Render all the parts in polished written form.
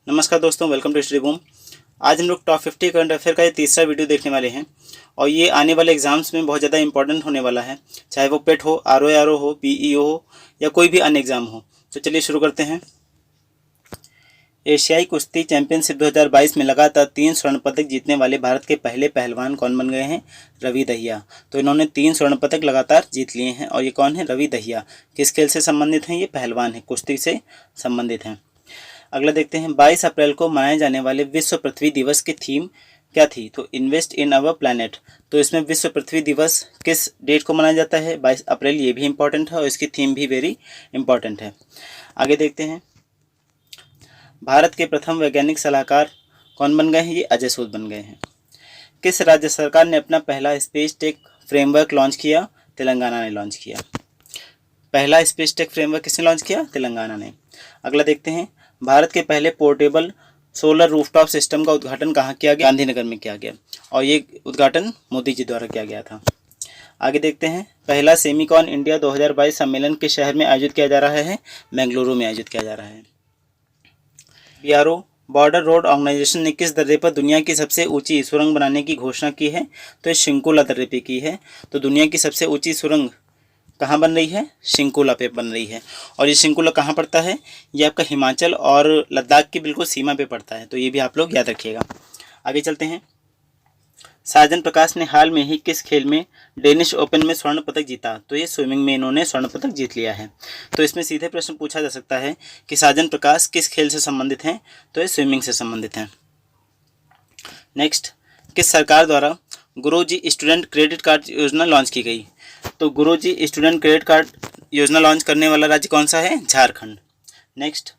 नमस्कार दोस्तों, welcome to study boom. आज हम लोग टॉप 50 करंट अफेयर का ये तीसरा वीडियो देखने वाले हैं और ये आने वाले एग्जाम्स में बहुत ज़्यादा इंपॉर्टेंट होने वाला है, चाहे वो पेट हो, आरओ हो, पीईओ हो या कोई भी अन्य एग्जाम हो। तो चलिए शुरू करते हैं। एशियाई कुश्ती चैंपियनशिप 2022 में लगातार 3 स्वर्ण पदक जीतने वाले भारत के पहले पहलवान कौन बन गए हैं? रवि दहिया। तो इन्होंने 3 स्वर्ण पदक लगातार जीत लिए हैं। और ये कौन है? रवि दहिया। किस खेल से संबंधित हैं? ये पहलवान है, कुश्ती से संबंधित हैं। अगला देखते हैं। 22 अप्रैल को मनाए जाने वाले विश्व पृथ्वी दिवस की थीम क्या थी? तो इन्वेस्ट इन अवर प्लैनेट। तो इसमें विश्व पृथ्वी दिवस किस डेट को मनाया जाता है? 22 अप्रैल। ये भी इंपॉर्टेंट है और इसकी थीम भी वेरी इंपॉर्टेंट है। आगे देखते हैं। भारत के प्रथम वैज्ञानिक सलाहकार कौन बन गए हैं? ये अजय सूद बन गए हैं। किस राज्य सरकार ने अपना पहला स्पेस टेक फ्रेमवर्क लॉन्च किया? तेलंगाना ने लॉन्च किया। पहला स्पेस टेक फ्रेमवर्क किसने लॉन्च किया? तेलंगाना ने। अगला देखते हैं। भारत के पहले पोर्टेबल सोलर रूफटॉप सिस्टम का उद्घाटन कहाँ किया गया? गांधीनगर में किया गया और ये उद्घाटन मोदी जी द्वारा किया गया था। आगे देखते हैं। पहला सेमिकॉन इंडिया 2022 सम्मेलन किस शहर में आयोजित किया जा रहा है? बेंगलुरु में आयोजित किया जा रहा है। बीआरओ बॉर्डर रोड ऑर्गेनाइजेशन ने किस दर्रे पर दुनिया की सबसे ऊंची सुरंग बनाने की घोषणा की है? तो ये शिंकुला दर्रे पे की है। तो दुनिया की सबसे ऊंची सुरंग कहाँ बन रही है? शिंकुला पे बन रही है। और ये शिंकुला कहाँ पड़ता है? ये आपका हिमाचल और लद्दाख की बिल्कुल सीमा पे पड़ता है। तो ये भी आप लोग याद रखिएगा। आगे चलते हैं। साजन प्रकाश ने हाल में ही किस खेल में डेनिश ओपन में स्वर्ण पदक जीता? तो ये स्विमिंग में इन्होंने स्वर्ण पदक जीत लिया है। तो इसमें सीधे प्रश्न पूछा जा सकता है कि साजन प्रकाश किस खेल से संबंधित हैं? तो ये स्विमिंग से संबंधित हैं। नेक्स्ट। किस सरकार द्वारा गुरुजी स्टूडेंट क्रेडिट कार्ड योजना लॉन्च की गई? तो गुरुजी स्टूडेंट क्रेडिट कार्ड योजना लॉन्च करने वाला राज्य कौन सा है? झारखंड। नेक्स्ट।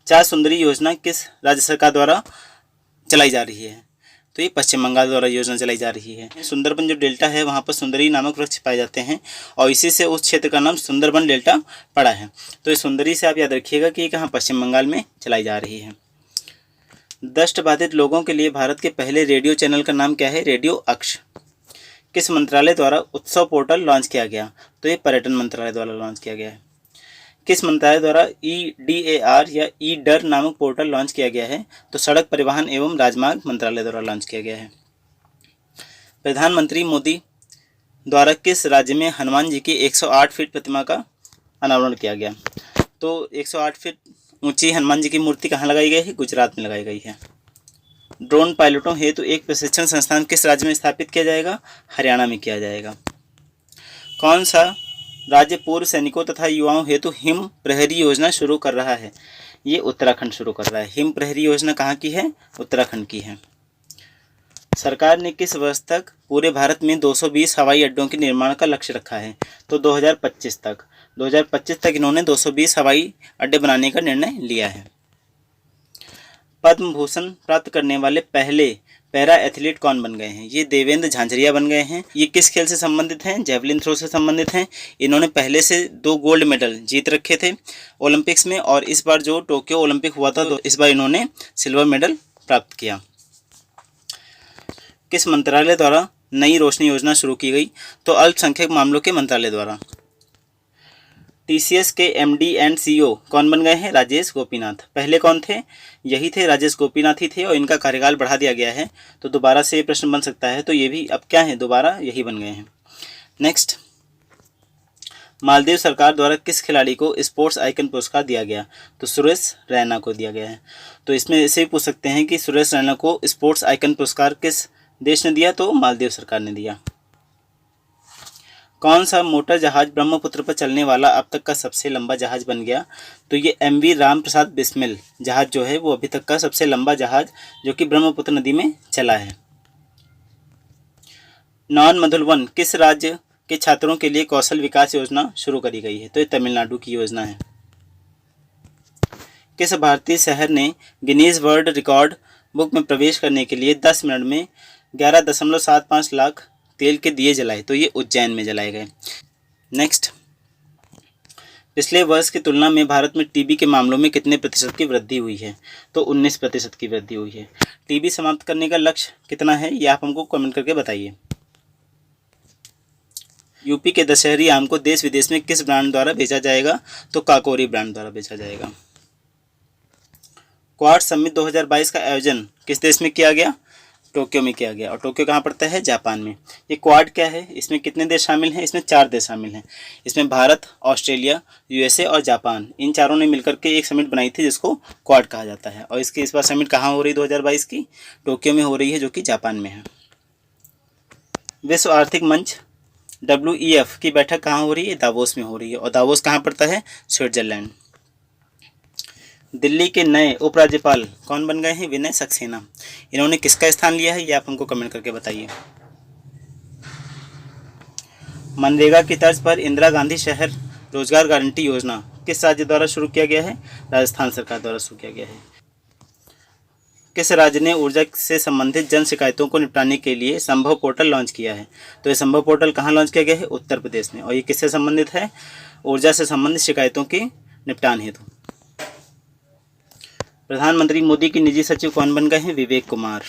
चार सुंदरी योजना किस राज्य सरकार द्वारा चलाई जा रही है? तो ये पश्चिम बंगाल द्वारा योजना चलाई जा रही है। सुंदरबन जो डेल्टा है वहाँ पर सुंदरी नामक वृक्ष पाए जाते हैं और इसी से उस क्षेत्र का नाम सुंदरबन डेल्टा पड़ा है। तो ये सुंदरी से आप याद रखिएगा कि ये कहाँ पोश्चिम बंगाल में चलाई जा रही है। दृष्टि बाधित लोगों के लिए भारत के पहले रेडियो चैनल का नाम क्या है? रेडियो अक्ष। किस मंत्रालय द्वारा उत्सव पोर्टल लॉन्च किया गया? तो ये पर्यटन मंत्रालय द्वारा लॉन्च किया गया है। किस मंत्रालय द्वारा EDAR या EDAR नामक पोर्टल लॉन्च किया गया है? तो सड़क परिवहन एवं राजमार्ग मंत्रालय द्वारा लॉन्च किया गया है। प्रधानमंत्री मोदी द्वारा किस राज्य में हनुमान जी की 108 फीट प्रतिमा का अनावरण किया गया? तो 108 फीट ऊंची हनुमान जी की मूर्ति कहाँ लगाई गई है? गुजरात में लगाई गई है। ड्रोन पायलटों हेतु एक प्रशिक्षण संस्थान किस राज्य में स्थापित किया जाएगा? हरियाणा में किया जाएगा। कौन सा राज्य पूर्व सैनिकों तथा युवाओं हेतु हिम प्रहरी योजना शुरू कर रहा है? ये उत्तराखंड शुरू कर रहा है। हिम प्रहरी योजना कहाँ की है? उत्तराखंड की है। सरकार ने किस वर्ष तक पूरे भारत में 220 हवाई अड्डों के निर्माण का लक्ष्य रखा है? तो 2025 तक। 2025 तक इन्होंने 220 हवाई अड्डे बनाने का निर्णय लिया है। पद्म भूषण प्राप्त करने वाले पहले पैरा एथलीट कौन बन गए हैं? ये देवेंद्र झांझरिया बन गए हैं। ये किस खेल से संबंधित हैं? जेवलिन थ्रो से संबंधित हैं। इन्होंने पहले से 2 गोल्ड मेडल जीत रखे थे ओलंपिक्स में और इस बार जो टोक्यो ओलंपिक हुआ था तो इस बार इन्होंने सिल्वर मेडल प्राप्त किया। किस मंत्रालय द्वारा नई रोशनी योजना शुरू की गई? तो अल्पसंख्यक मामलों के मंत्रालय द्वारा। TCS के MD एंड CEO कौन बन गए हैं? राजेश गोपीनाथ। पहले कौन थे? यही थे, राजेश गोपीनाथ ही थे और इनका कार्यकाल बढ़ा दिया गया है। तो दोबारा से ये प्रश्न बन सकता है। तो ये भी अब क्या है? दोबारा यही बन गए हैं। नेक्स्ट। मालदीव सरकार द्वारा किस खिलाड़ी को स्पोर्ट्स आइकन पुरस्कार दिया गया? तो सुरेश रैना को दिया गया है। तो इसमें ऐसे भी पूछ सकते हैं कि सुरेश रैना को स्पोर्ट्स आइकन पुरस्कार किस देश ने दिया? तो मालदीव सरकार ने दिया। कौन सा मोटर जहाज ब्रह्मपुत्र पर चलने वाला अब तक का सबसे लंबा जहाज बन गया? तो ये MV राम प्रसाद बिस्मिल जहाज जो है वो अभी तक का सबसे लंबा जहाज जो कि ब्रह्मपुत्र नदी में चला है। नॉन मॉड्यूल 1 किस राज्य के छात्रों के लिए कौशल विकास योजना शुरू करी गई है? तो ये तमिलनाडु की योजना है। किस भारतीय शहर ने गिनीज वर्ल्ड रिकॉर्ड बुक में प्रवेश करने के लिए 10 मिनट में 11.75 लाख तेल के दिए जलाए? तो ये उज्जैन में जलाए गए। नेक्स्ट। पिछले वर्ष की तुलना में भारत में टीबी के मामलों में कितने प्रतिशत की वृद्धि हुई है? तो 19% की वृद्धि हुई है। टीबी समाप्त करने का लक्ष्य कितना है? ये आप हमको कमेंट करके बताइए। यूपी के दशहरी आम को देश विदेश में किस ब्रांड द्वारा बेचा जाएगा? तो काकोरी ब्रांड द्वारा बेचा जाएगा। क्वाड समिट 2022 का आयोजन किस देश में किया गया? टोक्यो में किया गया। और टोक्यो कहाँ पड़ता है? जापान में। ये क्वाड क्या है? इसमें कितने देश शामिल हैं? इसमें 4 देश शामिल हैं। इसमें भारत, ऑस्ट्रेलिया, यूएसए और जापान, इन चारों ने मिलकर के एक समिट बनाई थी जिसको क्वाड कहा जाता है। और इसकी इस बार समिट कहाँ हो रही है 2022 की? टोक्यो में हो रही है, जो कि जापान में है। विश्व आर्थिक मंच WEF की बैठक कहाँ हो रही है? दावोस में हो रही है। और दावोस कहाँ पड़ता है? स्विट्जरलैंड। दिल्ली के नए उपराज्यपाल कौन बन गए हैं? विनय सक्सेना। इन्होंने किसका स्थान लिया है? ये आप हमको कमेंट करके बताइए। मनरेगा की तर्ज पर इंदिरा गांधी शहर रोजगार गारंटी योजना किस राज्य द्वारा शुरू किया गया है? राजस्थान सरकार द्वारा शुरू किया गया है। किस राज्य ने ऊर्जा से संबंधित जन शिकायतों को निपटाने के लिए संभव पोर्टल लॉन्च किया है? तो ये संभव पोर्टल कहाँ लॉन्च किया गया है? उत्तर प्रदेश में। और ये किससे संबंधित है? ऊर्जा से संबंधित शिकायतों के निपटान हेतु। प्रधानमंत्री मोदी के निजी सचिव कौन बन गए हैं? विवेक कुमार।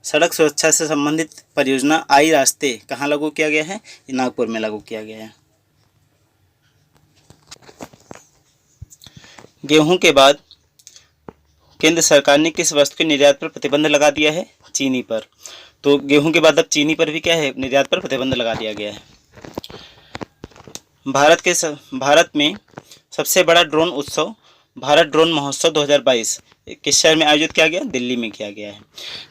सड़क सुरक्षा से संबंधित परियोजना आई रास्ते कहाँ लागू किया गया है? नागपुर में लागू किया गया है। गेहूं के बाद केंद्र सरकार ने किस वस्तु के निर्यात पर प्रतिबंध लगा दिया है? चीनी पर। तो गेहूं के बाद अब चीनी पर भी क्या है? निर्यात पर प्रतिबंध लगा दिया गया है। भारत में सबसे बड़ा ड्रोन उत्सव भारत ड्रोन महोत्सव 2022 किस शहर में आयोजित किया गया? दिल्ली में किया गया है।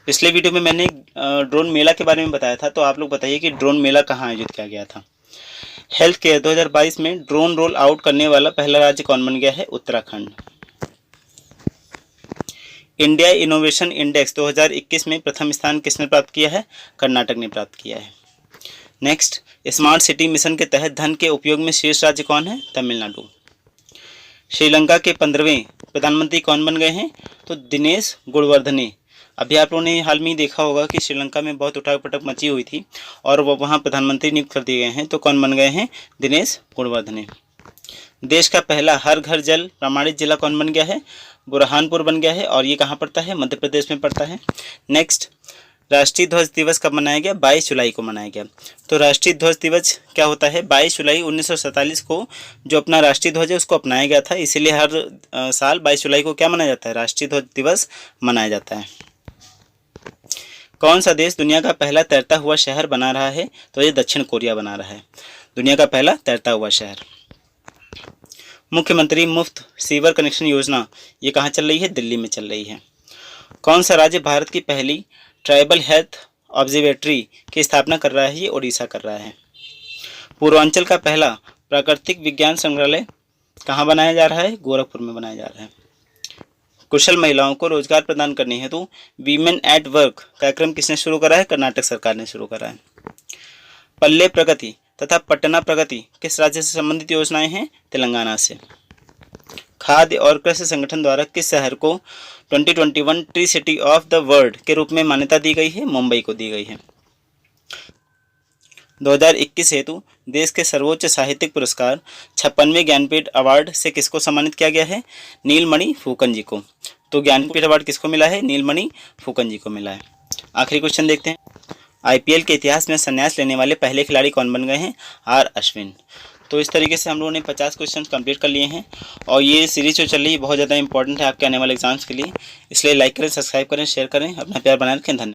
पिछले वीडियो में मैंने ड्रोन मेला के बारे में बताया था, तो आप लोग बताइए कि ड्रोन मेला कहाँ आयोजित किया गया था। हेल्थ केयर 2022 में ड्रोन रोल आउट करने वाला पहला राज्य कौन बन गया है? उत्तराखंड। इंडिया इनोवेशन इंडेक्स 2021 में प्रथम स्थान किसने प्राप्त किया है? कर्नाटक ने प्राप्त किया है। नेक्स्ट, स्मार्ट सिटी मिशन के तहत धन के उपयोग में शीर्ष राज्य कौन है? तमिलनाडु। श्रीलंका के 15वें प्रधानमंत्री कौन बन गए हैं? तो दिनेश गुणवर्धने। अभी आप लोगों ने हाल में ही देखा होगा कि श्रीलंका में बहुत उठाव पटक मची हुई थी और वो वहाँ प्रधानमंत्री नियुक्त कर दिए गए हैं। तो कौन बन गए हैं? दिनेश गुणवर्धने। देश का पहला हर घर जल प्रमाणित जिला कौन बन गया है? बुरहानपुर बन गया है। और ये कहाँ पड़ता है? मध्य प्रदेश में पड़ता है। नेक्स्ट, राष्ट्रीय ध्वज दिवस कब मनाया गया? 22 जुलाई को मनाया गया। तो राष्ट्रीय ध्वज दिवस क्या होता है? 22 जुलाई 1947 को जो अपना राष्ट्रीय ध्वज है उसको अपनाया गया था, इसीलिए हर साल 22 जुलाई को क्या मनाया जाता है? राष्ट्रीय ध्वज दिवस मनाया जाता है। कौन सा देश दुनिया का पहला तैरता हुआ शहर बना रहा है? तो ये दक्षिण कोरिया बना रहा है, दुनिया का पहला तैरता हुआ शहर। मुख्यमंत्री मुफ्त सीवर कनेक्शन योजना ये कहाँ चल रही है? दिल्ली में चल रही है। कौन सा राज्य भारत की पहली ट्राइबल हेल्थ ऑब्जर्वेटरी की स्थापना कर रहा है? ये ओडिशा कर रहा है। पूर्वांचल का पहला प्राकृतिक विज्ञान संग्रहालय कहाँ बनाया जा रहा है? गोरखपुर में बनाया जा रहा है। कुशल महिलाओं को रोजगार प्रदान करने हेतु वीमेन एट वर्क कार्यक्रम किसने शुरू करा है? कर्नाटक सरकार ने शुरू करा है। पल्ले प्रगति तथा पटना प्रगति किस राज्य से संबंधित योजनाएं हैं? तेलंगाना से। खाद्य और कृषि संगठन द्वारा किस शहर को 2021 tree city of the world के रूप में मान्यता दी गई है? मुंबई को दी गई है। 2021 हेतु देश के सर्वोच्च साहित्यिक पुरस्कार 56वें ज्ञानपीठ अवार्ड से किसको सम्मानित किया गया है? नीलमणि फुकन जी को। तो ज्ञानपीठ अवार्ड किसको मिला है? नीलमणि फुकन जी को मिला है। आखिरी क्वेश्चन देखते हैं। IPL के इतिहास में संन्यास लेने वाले पहले खिलाड़ी कौन बन गए हैं? R अश्विन। तो इस तरीके से हम लोगों ने 50 क्वेश्चन कंप्लीट कर लिए हैं और ये सीरीज जो चल रही है बहुत ज़्यादा इंपॉर्टेंट है आपके आने वाले एग्जाम्स के लिए, इसलिए लाइक करें, सब्सक्राइब करें, शेयर करें, अपना प्यार बनाए रखें। धन्यवाद।